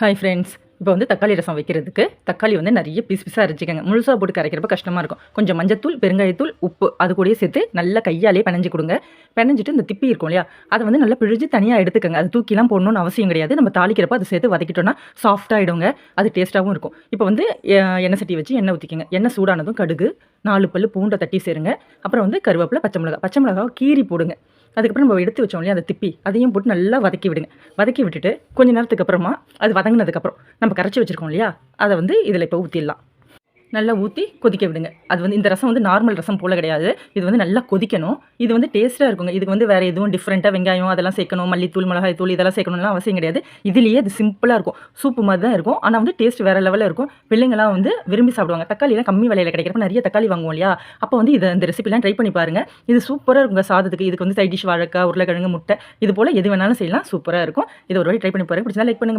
Hi friends. இப்போ வந்து தக்காளி ரசம் வைக்கிறதுக்கு தக்காளி வந்து நிறைய பீஸ் பீஸாக அரைச்சிக்கங்க. முழுசாக போட்டு கரைக்கிறப்ப கஷ்டமாக இருக்கும். கொஞ்சம் மஞ்சத்தூள், பெருங்காயத்தூள், உப்பு அது கூடயே சேர்த்து நல்லா கையாலே பெனஞ்சு கொடுங்க. பெனஞ்சிட்டு இந்த திப்பி இருக்கும் இல்லையா, அதை வந்து நல்லா பிழிஞ்சு தனியாக எடுத்துக்கங்க. அது தூக்கிலாம் போடணும்னு அவசியம் கிடையாது. நம்ம தாளிக்கிறப்ப அதை சேர்த்து வதக்கிட்டோம்னா சாஃப்டாகிடுங்க. அது டேஸ்ட்டாகவும் இருக்கும். இப்போ வந்து எண்ணெய் சட்டி வச்சு எண்ணெய் ஊற்றிக்கங்க. எண்ணெய் சூடானதும் கடுகு, 4 பல்லு பூண்டை தட்டி சேருங்க. அப்புறம் வந்து கருவேப்பிலை, பச்சை மிளகாய் கீரி போடுங்க. அதுக்கப்புறம் நம்ம எடுத்து வச்சோம் இல்லையா அந்த திப்பி, அதையும் போட்டு நல்லா வதக்கி விடுங்க. வதக்கி விட்டுட்டு கொஞ்ச நேரத்துக்கு அப்புறமா அது வதங்கினதுக்கப்புறம் நம்ம கரைச்சி வச்சுருக்கோம் இல்லையா, அதை வந்து இதில் இப்போ ஊற்றிடலாம். நல்லா ஊற்றி கொதிக்க விடுங்க. அது வந்து இந்த ரசம் வந்து நார்மல் ரசம் போல் கிடையாது. இது வந்து நல்லா கொதிக்கணும். இது வந்து டேஸ்ட்டாக இருக்குங்க. இதுக்கு வந்து வேறு எதுவும் டிஃப்ரெண்ட்டாக வெங்காயம் அதெல்லாம் சேர்க்கணும், மல்லித்தூள், மிளகாய் தூள் இதெல்லாம் சேர்க்கணும்லாம் அவசியம் கிடையாது. இதுலேயே அது சிம்பிளாக இருக்கும். சூப்பு மாதிரி தான் இருக்கும். ஆனால் வந்து டேஸ்ட் வேறு லெவலில் இருக்கும். பிள்ளைங்களாம் வந்து விரும்பி சாப்பிடுவாங்க. தக்காளிலாம் கம்மி விலையில் கிடைக்கிறப்ப நிறைய தக்காளி வாங்குவோம் இல்லையா, அப்போ வந்து இந்த ரெசிபிலாம் ட்ரை பண்ணி பாருங்கள். இது சூப்பராக இருக்குங்க சாதத்துக்கு. இதுக்கு வந்து சைட் டிஷ் வாழைக்காய், உருளைக்கிழங்கு, முட்டை இது போல் எது வேணாலும் செய்யலாம். சூப்பராக இருக்கும். இதை ஒரு வாட்டி ட்ரை பண்ணி பாருங்கள். பிடிச்சா லைக் பண்ணுங்கள்.